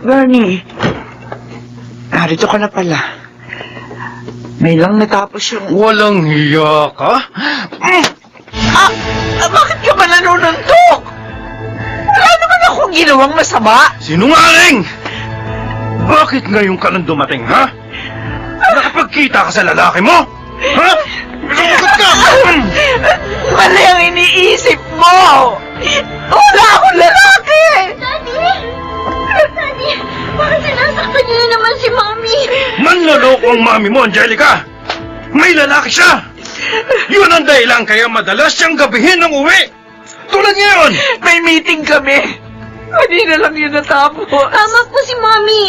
Bernie. Narito ka na pala. May lang natapos yung... Walang hiya ka? nanununtok! Wala naman akong ginawang masama! Sinungaling! Bakit ngayon ka nang dumating, ha? Nakapagkita ka sa lalaki mo? Ha? Sumagot ka! Mali ang iniisip mo! Wala akong lalaki! Daddy, bakit sinasaktan niyo na naman si Mami? Manloloko ang mami mo, Angelica! May lalaki siya! Yun ang dahilan kaya madalas siyang gabihin ng uwi! Tulad ngayon! May meeting kami! Hindi na lang yun natapos. Tama po si Mami.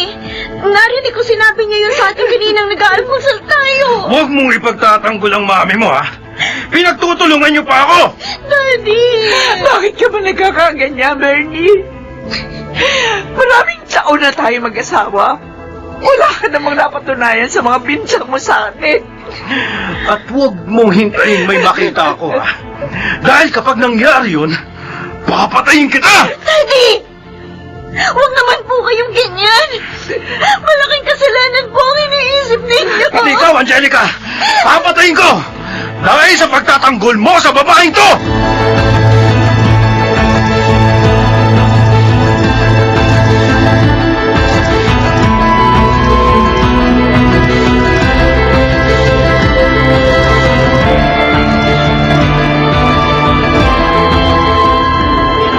Narinig ko sinabi niya yun sa atin kaninang nag-aalmusal tayo. Huwag mong ipagtatanggol ang mami mo, ha? Pinagtutulungan niyo pa ako! Daddy! Bakit ka ba nagkakaganyan, Bernie? Maraming taon na tayo mag-asawa. Wala ka namang napatunayan sa mga binsang mo sa akin. At huwag mong hintayin may makita ako, ha? Dahil kapag nangyari yun, papatayin kita! Daddy! Huwag naman po kayong ganyan. Malaking kasalanan po ang iniisip ninyo. Pati ikaw, Angelica! Papatayin ko! Dahil sa pagtatanggol mo sa babaeng to!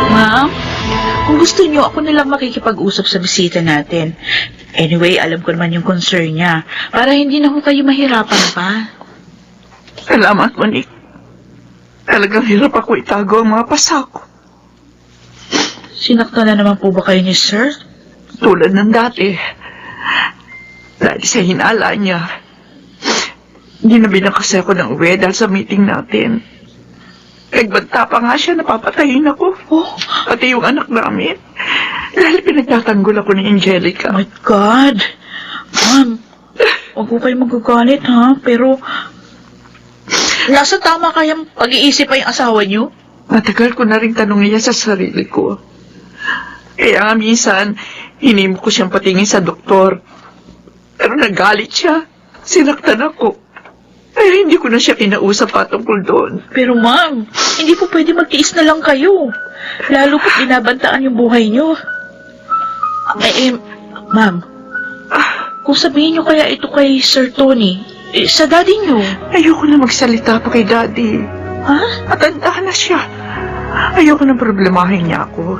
Ma'am, kung gusto niyo, ako na lang makikipag-usap sa bisita natin. Anyway, alam ko naman yung concern niya. Para hindi na ho kayo mahirapan pa. Salamat, Monique. Talagang hirap ako itago ang mga pasako. Sinaktan na naman po ba kayo ni Sir? Tulad ng dati. Dahil sa hinala niya, ginabi na kasi ako ng uwi dahil sa meeting natin. Nagbanta pa nga siya, napapatayin ako. Oh, Pati yung anak namin. Dahil pinagtatanggol ako ni Angelica. my God. Ma'am, huwag ko kayo magagalit, ha? Pero, nasa tama kayang pag-iisip pa yung asawa niyo? Matagal ko na rin tanongin niya sa sarili ko. Kaya nga minsan, hinimo ko siyang patingin sa doktor. Pero nagalit siya. Sinaktan ako. Kaya hindi ko na siya kinausap patungkol doon. Pero ma'am, hindi po pwede magtiis na lang kayo. Lalo po't binabantaan yung buhay niyo. Ma'am, kung sabihin niyo kaya ito kay Sir Tony, sa daddy niyo. Ayoko na magsalita pa kay Daddy. Ha? Matanda na siya. Ayoko na problemahin niya ako.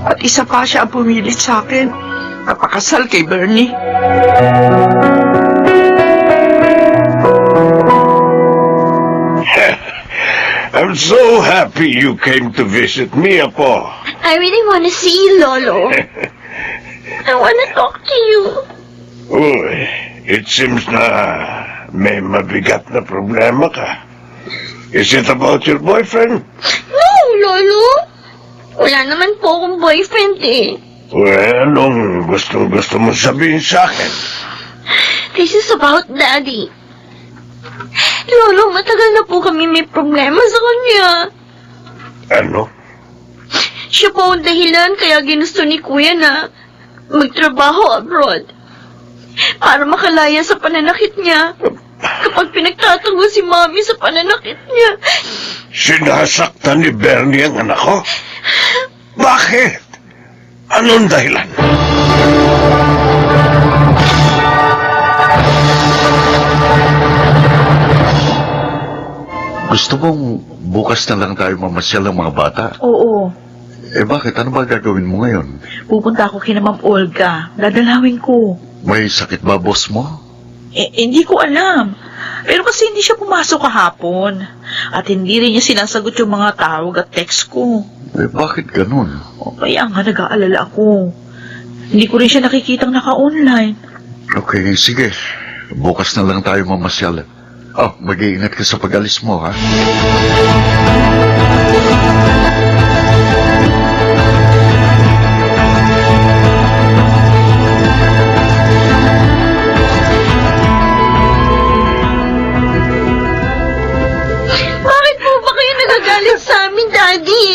At isa pa siya ang pumilit sa akin. Napakasal kay Bernie. I'm so happy you came to visit me, Apo. I really want to see you, Lolo. I want to talk to you. Uy, it seems na may mabigat na problema ka. Is it about your boyfriend? No, Lolo. Wala naman po akong boyfriend eh. Well, anong gustong-gusto mo sabihin sa akin? This is about Daddy. Lolo, matagal na po kami may problema sa kanya. Ano? Siya po ang dahilan kaya ginusto ni Kuya na magtrabaho abroad. Para makalaya sa pananakit niya. Kapag pinagtatanggol si Mami sa pananakit niya. Sinasaktan ni Bernie ang anak ko? Bakit? Anong dahilan? Gusto mong bukas na lang tayo mamasyal ng mga bata? Oo. Bakit? Ano ba gagawin mo ngayon? Pupunta ako kina Ma'am Olga. Dadalawin ko. May sakit ba boss mo? Hindi ko alam. Pero kasi hindi siya pumasok kahapon. At hindi rin niya sinasagot yung mga tawag at text ko. Bakit ganun? Kaya nga nag-aalala ako. Hindi ko rin siya nakikitang naka-online. Okay, sige. Bukas na lang tayo mamasyal. Mag-iingat ka sa pag-alis mo, ha? Bakit po ba kayo nagagalit sa amin, Daddy?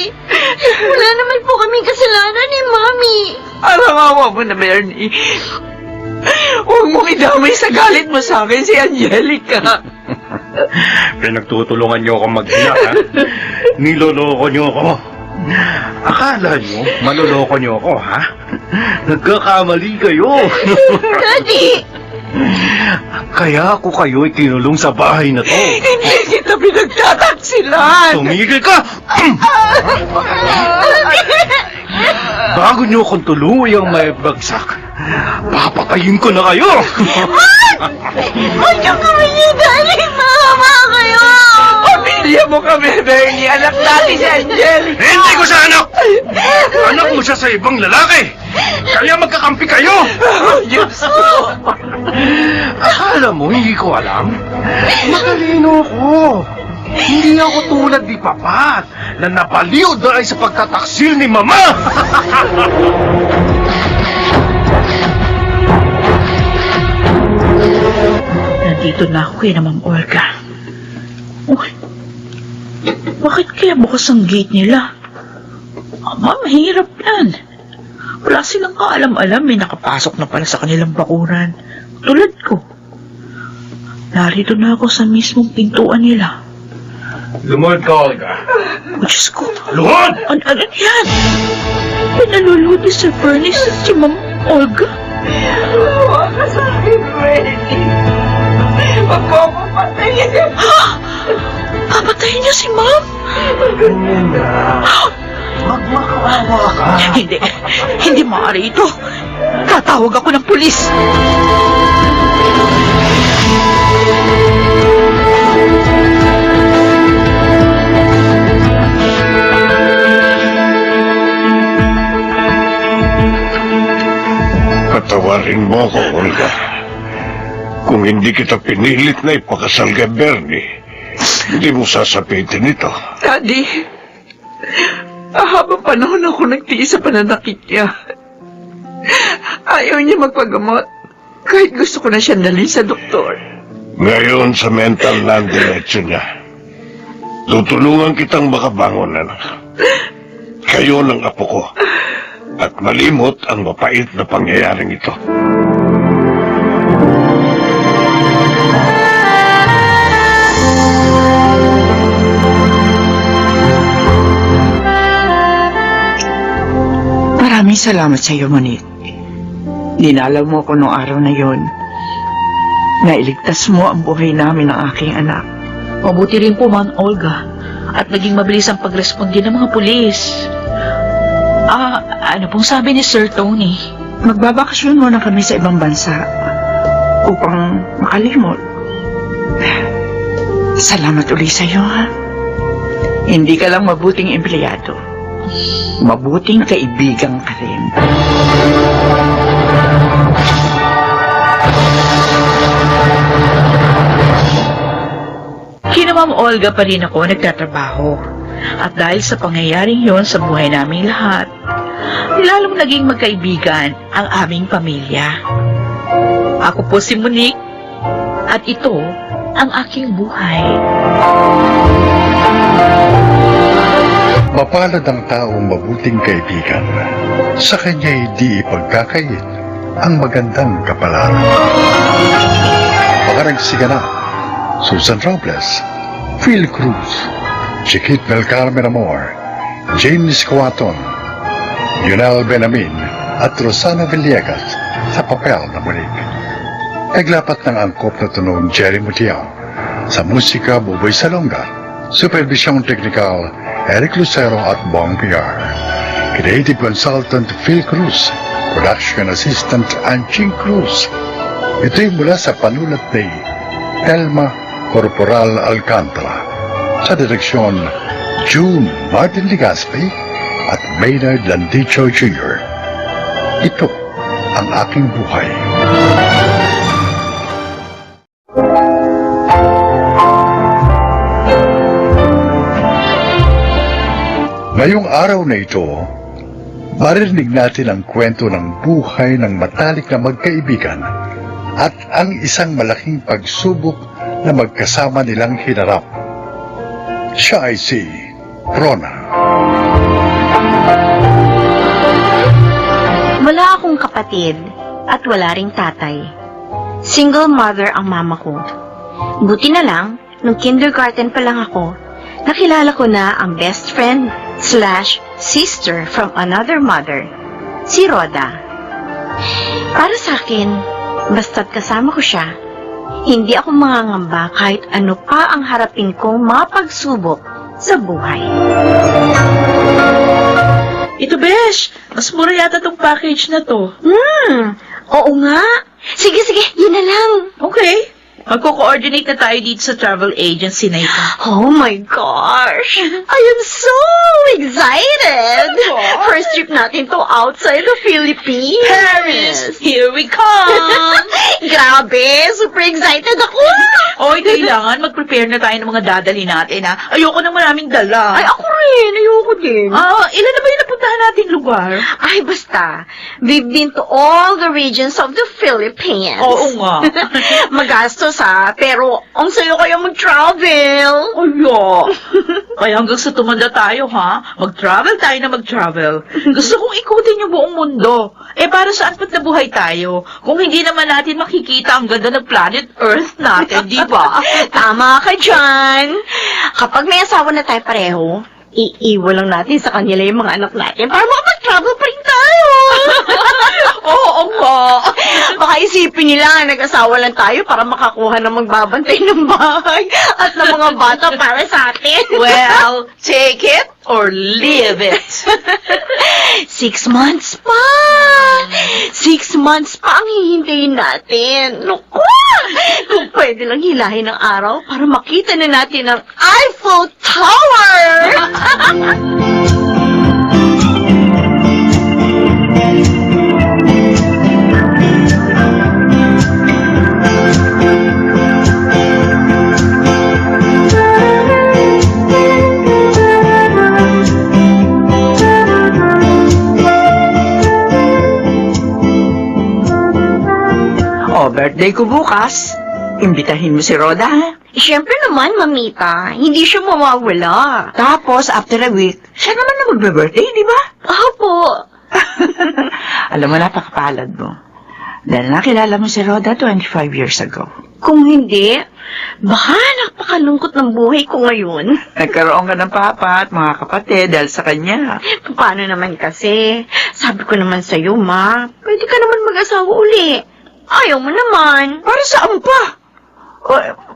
Wala naman po kaming kasalanan ni Mami. Alangawa mo na, Bernie. Huwag mong idamay sa galit mo sa akin si Angelica. Pinagtutulungan niyo ako mag-ina, ha? Niloloko niyo ako. Akala niyo, maloloko niyo ako, ha? Nagkakamali kayo. Daddy! Kaya ako kayo itinulong sa bahay na to. Hindi kita pinagtataksilan! Tumigil ka! Bago niyo akong tuluyang may bagsak, papatayin ko na kayo! Huwag niyo kami niyo, Daddy! Mama kayo! Pamilya mo kami, Benny! Anak natin si Angelica! Hindi ko siya anak! Anak mo siya sa ibang lalaki! Kaya magkakampi kayo! Diyos ko! Akala mo, hindi ko alam? Matalino ako! Hindi ako tulad ni Papat na napaliw dahil sa pagtataksil ni Mama! Nandito na ako na Ma'am Olga. Uy, bakit kaya bukas ang gate nila? Aba, mahirap yan. Wala silang kaalam-alam, may nakapasok na pala sa kanilang bakuran. Tulad ko. Narito na ako sa mismong pintuan nila. Lumuhod ka, Olga. O Diyos ko, Luhod! ano yan? Pinaluluti sa furnace si Ma'am Olga. Huwag ka sa akin, Benny! Huwag mo akong patayin! Papatayin niya si Ma'am? Magmakaawa ka. Hindi maaari ito. Tatawag ako ng pulis. Patawarin mo ako, Olga. Kung hindi kita pinilit na ipakasal kay Bernie, hindi mo sasapitin ito. Daddy, habang panahon ako nagtiis sa pananakit niya. Ayaw niya magpagamot. Kahit gusto ko na siya dalhin sa doktor. Ngayon sa mental na ang diretsyo niya, tutulungan kitang makabangon, anak. Kayo ng apo ko. At malimot ang mapait na pangyayaring ito. Maraming salamat sa iyo, Monit. Dinalaw mo ko noong araw na yon. Nailigtas mo ang buhay namin ng aking anak. Mabuti rin po, Ma'am Olga. At naging mabilis ang pagresponde ng mga pulis. Ano pong sabi ni Sir Tony? Magbabakasyon muna kami sa ibang bansa upang makalimot. Salamat uli sa iyo, ha? Hindi ka lang mabuting empleyado. Mabuting kaibigan ka rin. Kina Ma'am Olga pa rin ako nagtatrabaho. At dahil sa pangyayaring yon sa buhay naming lahat, lalong naging magkaibigan ang aming pamilya. Ako po si Monique, at ito ang aking buhay. Mapalad ang taong mabuting kaibigan. Sa kanya'y di ipagkakait ang magandang kapalaran. Makaragsiganap, Susan Robles, Phil Cruz, Chiquit del Carmen Amor, James Cuaton, Yunel Benamin at Rosana Villegas sa papel na Monique. Naglapat ng angkop na tunog Jerry Mutiao, sa musika Buboy Salonga, supervisyong teknikal Eric Lucero at Bong PR, creative consultant Phil Cruz, production assistant Anching Cruz. Ito'y mula sa panulat ni Telma Corporal Alcantara, sa direksyon June Martin Legaspi at Maynard Landicho Jr. Ito ang aking buhay. Ngayong araw na ito, maririnig natin ang kwento ng buhay ng matalik na magkaibigan at ang isang malaking pagsubok na magkasama nilang hinarap. Siya ay si Rona. Wala akong kapatid at wala ring tatay. Single mother ang mama ko. Buti na lang, nung kindergarten pa lang ako, nakilala ko na ang best friend / sister from another mother, si Rhoda. Para sa akin, basta't kasama ko siya, hindi ako mangangamba kahit ano pa ang harapin kong mga pagsubok sa buhay. Ito, Besh. Mas mura yata tong package na to. Oo nga. Sige, yun na lang. Okay. Magko-coordinate na tayo dito sa travel agency na ito. Oh my gosh! I am so excited! First trip natin to outside the Philippines. Paris! Here we come! Grabe! Super excited ako! Oy, kailangan mag-prepare na tayo ng mga dadali natin, ha? Ayoko ng maraming dala. Ay, ako rin! Ayoko din. Ilan na ba yung napuntahan nating lugar? Ay, basta. We've been to all the regions of the Philippines. Oo nga. Magastos ha, pero ang sayo kaya mag-travel. Ayo. Kaya hanggang sa tumanda tayo, ha? Mag-travel tayo na mag-travel. Gusto kong ikutin yung buong mundo. Para saan pat nabuhay tayo? Kung hindi naman natin makikita ang ganda ng planet Earth natin, di ba? Tama ka dyan. Kapag may asawa na tayo pareho, iiwan lang natin sa kanila yung mga anak natin para makapag-travel pa rin tayo. Oo nga. Baka isipin nila, nag-asawa lang tayo para makakuha ng magbabantay ng bahay at ng mga bata para sa atin. Well, take it or leave it. 6 months pa! 6 months pa ang hihintayin natin. Naku! Kung pwede lang hilahin ng araw para makita na natin ang Eiffel Tower! Birthday ko bukas. Imbitahin mo si Rhoda, ha? Siyempre naman, mamita. Hindi siya mawawala. Tapos, after a week, siya naman na magbe-birthday, di ba? Opo. Alam mo, napakapalad mo. Dahil nakilala mo si Rhoda 25 years ago. Kung hindi, baka napakalungkot ng buhay ko ngayon. Nagkaroon ka ng papa at mga kapatid dahil sa kanya. Paano naman kasi? Sabi ko naman sa'yo, ma, pwede ka naman mag-asawa uli. Ayaw mo naman. Para saan pa?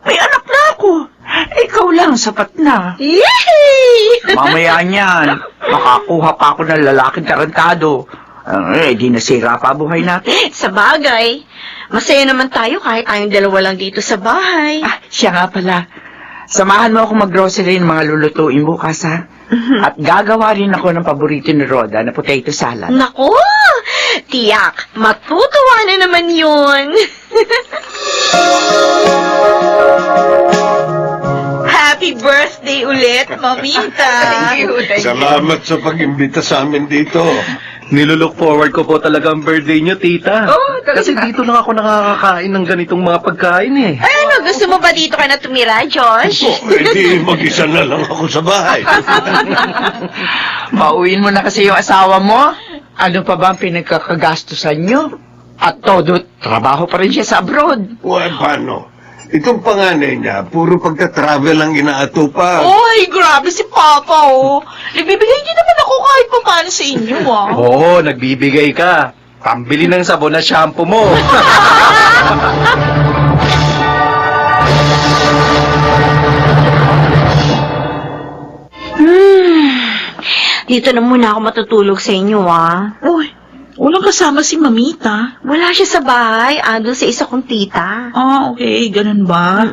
May anak na ako. Ikaw lang, sapat na. Yay! Mamaya niyan, makakuha pa ako ng lalaking tarantado. Di nasira pa buhay natin. Sa bagay, masaya naman tayo kahit tayong dalawa lang dito sa bahay. Siya nga pala. Samahan mo ako mag-grocery ng mga lulutuin bukas, ha? At gagawa rin ako ng paborito ni Rhoda na potato salad. Naku! Tiyak, matutuwa na naman yun. Happy birthday ulit, Mamita. Salamat sa pag-imbita sa amin dito. Nilulook forward ko po talaga ang birthday niyo, tita. talaga. Kasi dito lang ako nakakakain ng ganitong mga pagkain eh. Ay, ano, gusto mo ba dito ka na tumira, Josh? Hindi, mag-isa na lang ako sa bahay. Pauwiin mo na kasi yung asawa mo. Ano pa ba ang pinagkakagastusan nyo? At todo, trabaho pa rin siya sa abroad. Paano? Itong panganay niya, puro pagka-travel ang inaatupan. Oy, grabe si Papa, oh. Nagbibigay niyo naman ako kahit pa paano sa inyo, ah. Oo, nagbibigay ka. Pambili ng sabon na shampoo mo. Dito na muna ako matutulog sa inyo, ah. Uy, walang kasama si Mamita. Wala siya sa bahay, andun sa isa kong tita. Okay, ganun ba?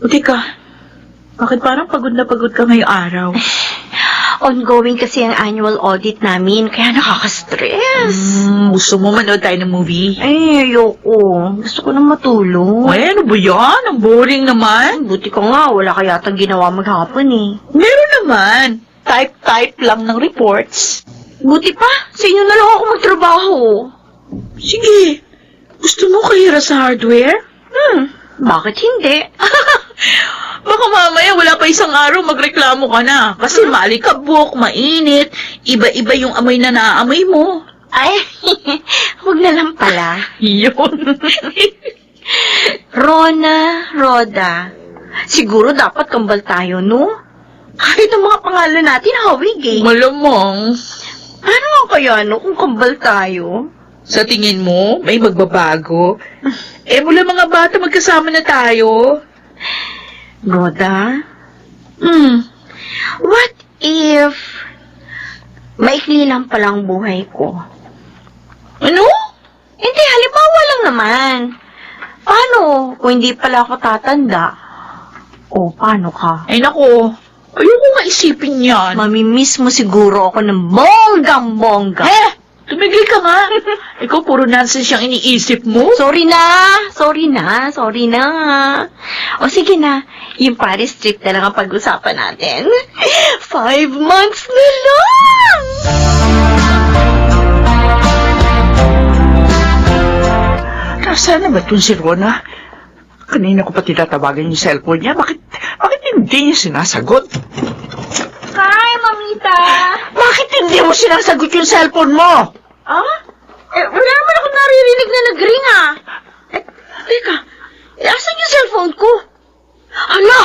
O, teka, bakit parang pagod na pagod ka ngayong araw? Ongoing kasi ang annual audit namin, kaya nakaka-stress. Gusto mo manood tayo ng movie? Ay, ayoko. Gusto ko nang matulog. Ay, ano ba yan? Ang boring naman. Buti ko nga, wala ka yatang ginawa maghapon eh. Meron naman. Type lang ng reports. Buti pa, sa inyo na lang ako magtrabaho. Sige, gusto mo kahira sa hardware? Bakit hindi? Baka mamaya wala pa isang araw magreklamo ka na. Kasi malikabok, mainit, iba-iba yung amoy na naaamoy mo. Ay, huwag na lang pala. Yun. Rhoda, siguro dapat kambal tayo, no? Kahit ang mga pangalan natin, hawig eh. Malamang, Ano nga kaya, no, kung kambal tayo? sa tingin mo, may magbabago? Mula mga bata, magkasama na tayo. Roda, Hmm, what if maikli lang palang buhay ko? ano? Hindi, halimbawa lang naman. Paano kung hindi pala ako tatanda? O, paano ka? Ay nako, ayoko nga isipin yan. Mamimiss mo siguro ako ng bonggang-bongga. Tumigil ka nga. Ikaw, puro nonsense siyang iniisip mo. Sorry na. O sige na, yung Paris trip na lang ang pag-usapan natin. 5 months na lang! Nasaan na ba itong si Rona? Kanina ko pa tinatawagan yung cellphone niya. Bakit hindi niya sinasagot? Hi, Mamita! Bakit hindi mo sinasagot yung cellphone mo? Ah? Wala naman ako naririnig na nag-ring ah. Teka, asan yung cellphone ko? Hala!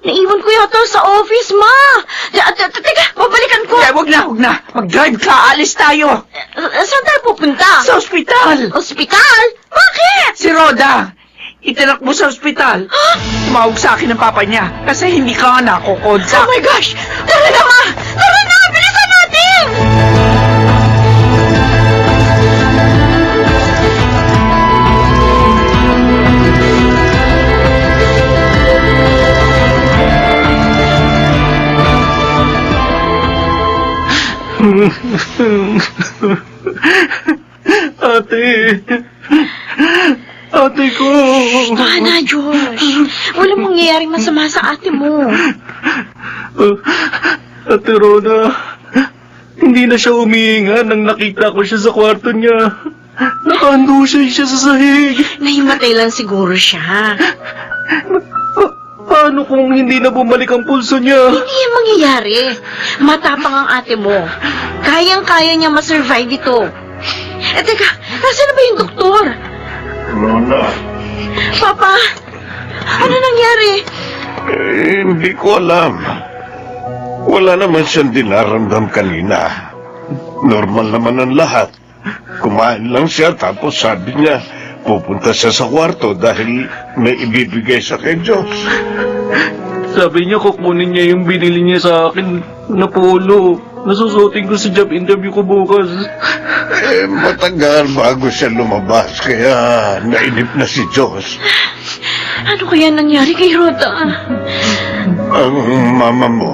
Naiwan ko yata sa office, ma! Teka, babalikan ko! Wag na. Mag-drive ka, alis tayo. Saan tayo pupunta? Sa ospital. Ospital? Bakit? Si Roda, itinakbo sa ospital. Tumawag sa akin ng papa niya kasi hindi ka nga nakukontak. Oh my gosh! Tara na, ma! Tara na! Bilisan natin! Ate ko. Ana, Josh. Walang mangyayaring masama sa ate mo. Ate Rona, hindi na siya umihinga nang nakita ko siya sa kwarto niya. Nakahandusay siya sa sahig. Nahimatay lang siguro siya. Paano kung hindi na bumalik ang pulso niya? Hindi yan mangyayari. Matapang ang ate mo. Kayang-kaya niya masurvive ito. Teka, nasaan na ba yung doktor? Rona, Papa, ano nangyari? hindi ko alam. Wala naman siyang dinaramdam kanina. Normal naman ang lahat. Kumain lang siya tapos sabi niya, pupunta siya sa kwarto dahil may ibibigay sa kay Diyos. Sabi niya kukunin niya yung binili niya sa akin na polo. Nasusutin ko sa job interview ko bukas. Matagal bago siya lumabas, kaya nainip na si Diyos. Ano kaya nangyari kay Rhoda? Ang mama mo,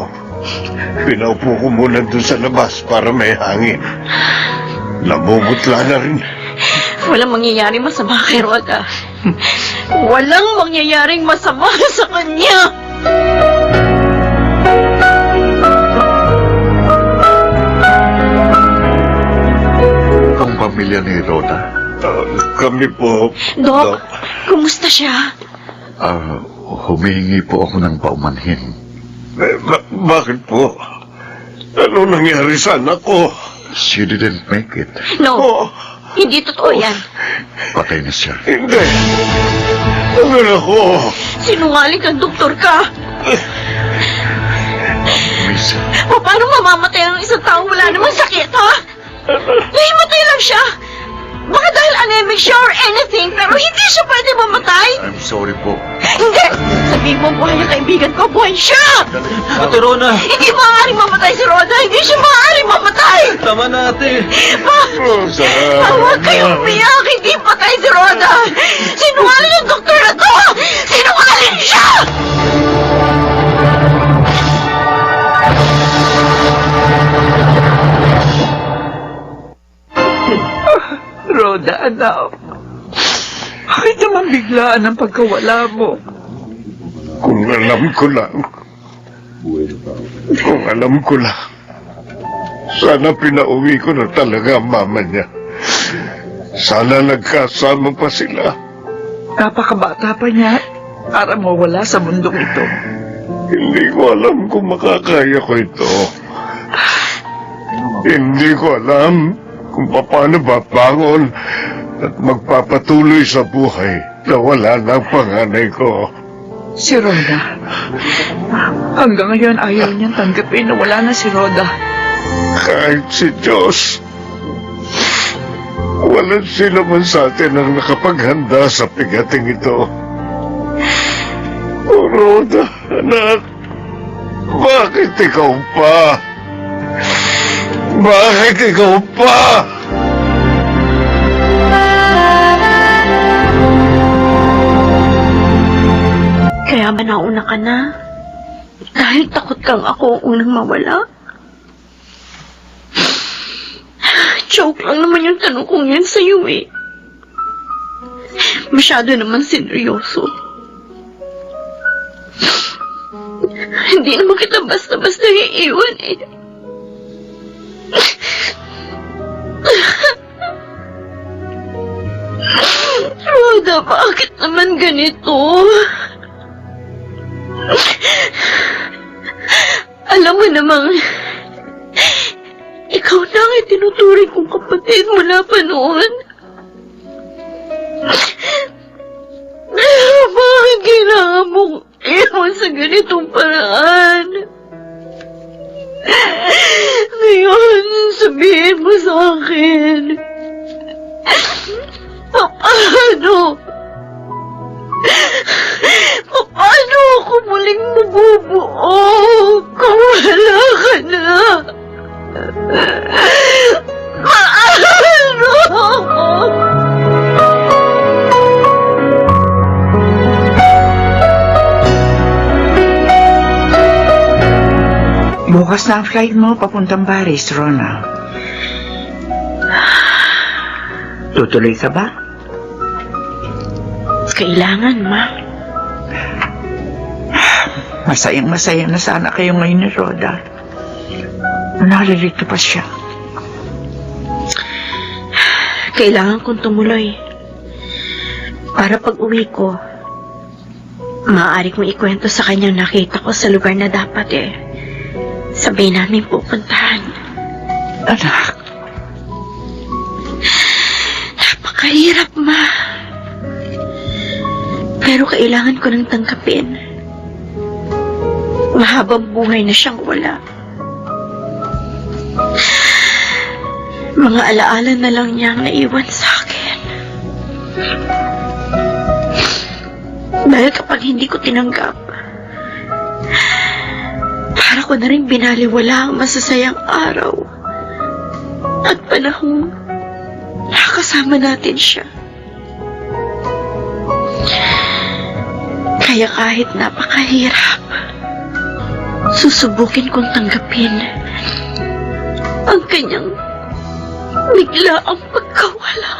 pinaupo ko muna doon sa labas para may hangin. Namumutla na rin. Walang mangyayaring masama kay Rhoda. Walang mangyayaring masama sa kanya. Ang pamilya ni Rhoda, Kami po, Dok, kumusta siya? humihingi po ako ng paumanhin. Bakit po? Ano nangyari sa anak ko? She didn't make it. No, Oh, hindi totoo yan. Patay na siya. hindi. Ang anak ko. Sinungaling kang doktor ka. Miss, Paano mamamatay ang isang taong wala namang sakit, ha? Nahimatay lang siya. Baka dahil anemic siya or anything, pero hindi siya pwede mamatay. I'm sorry po. Hindi! Sabihin mo buhay ang kaibigan ko, buhay siya! Ate Rona, Hindi maaaring mamatay si Rhoda! Hindi siya maaaring mamatay! tama na ate. Rosa. Huwag kayong umiyak! Hindi patay si Rhoda! Sinungaling ang doktor na to! Sinungaling siya! Rhoda, anak. Bakit naman biglaan ang pagkawala mo? Kung alam ko lang. Kung alam ko lang. Sana pinauwi ko na talaga ang mama niya. Sana nagkasama pa sila. Napakabata pa niya para mawala sa mundong ito. Hindi ko alam kung makakaya ko ito. Hindi ko alam kung paano babangon at magpapatuloy sa buhay na wala ng panganay ko. Si Rhoda. Hanggang ngayon ayaw niyang tanggapin na wala na si Rhoda. Kahit si Diyos, walang sino man sa atin ang nakapaghanda sa pigating ito. O Rhoda, anak, bakit ikaw pa? Bakit ikaw pa? Kaya ba nauna ka na? Dahil takot kang ako ang unang mawala? Joke lang naman yung tanong kong yan sa'yo eh. Masyado naman seryoso. Hindi naman kita basta-basta iiwan eh. Rhoda, bakit naman ganito? Alam mo namang, ikaw na ang itinuturing kong kapatid mula pa noon. Bakit kailangan mong iwan sa ganitong paraan? Ngayon, sabihin mo sa akin, paano? Paano ako muling mabubuo kung wala ka na? Paano? Bukas na ang flight mo papuntang Paris, Rona. Tutuloy ka ba? Kailangan, Ma. Masayang-masaya na sana kayo ngayon ni Rhoda. Naririto pa siya. Kailangan kong tumuloy. Para pag uwi ko, maaari kong ikwento sa kanyang nakita ko sa lugar na dapat sabay namin pupuntahan. Anak, Napakahirap, Ma. Pero kailangan ko nang tanggapin. Mahabang buhay na siyang wala. Mga alaala na lang niya ang naiwan sa akin. Dahil kapag hindi ko tinanggap, para ko na rin binaliwala ang masasayang araw at panahong nakasama natin siya. Kaya kahit napakahirap, susubukin kong tanggapin ang kanyang biglaang pagkawala.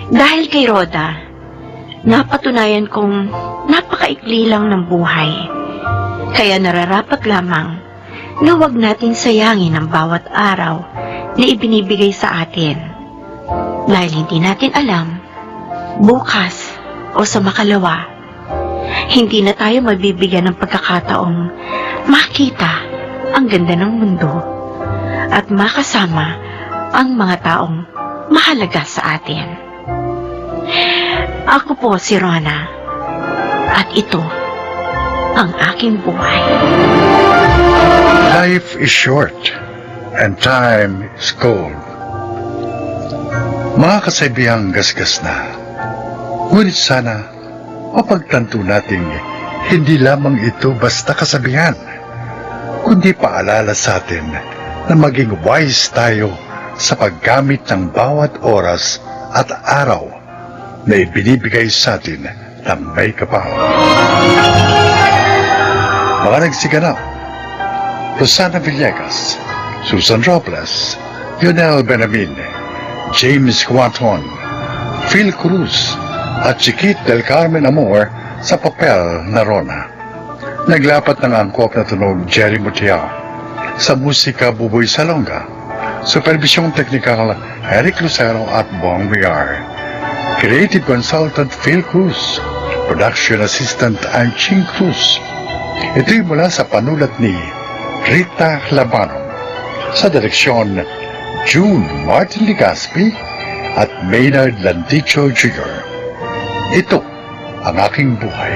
Dahil kay Rhoda, napatunayan kong napakaikli lang ng buhay. Kaya nararapat lamang na huwag natin sayangin ang bawat araw na ibinibigay sa atin. Dahil hindi natin alam, bukas o sa makalawa, hindi na tayo mabibigyan ng pagkakataong makita ang ganda ng mundo at makasama ang mga taong mahalaga sa atin. Ako po si Rona at ito ang aking buhay. Life is short and time is cold. Mga kasaibihang gasgas na, ngunit sana mapagtanto nating hindi lamang ito basta kasabihan, kundi paalala sa atin na maging wise tayo sa paggamit ng bawat oras at araw na ibinibigay sa atin ng may kapal. Mga nagsiganap, Rosana Villegas, Susan Robles, Lionel Benamin, James Quanton, Phil Cruz, at Chiquit del Carmen Amor sa papel na Rona. Naglapat ng angkop na tunog Jerry Mutiao, sa musika Buboy Salonga, supervisyong teknikal Eric Lucero at Bong Villar, creative consultant Phil Cruz, production assistant Anching Cruz. Ito'y mula sa panulat ni Rita Labano, sa direksyon June Martin Legaspi at Maynard Landicho Jr. Ito ang aking buhay.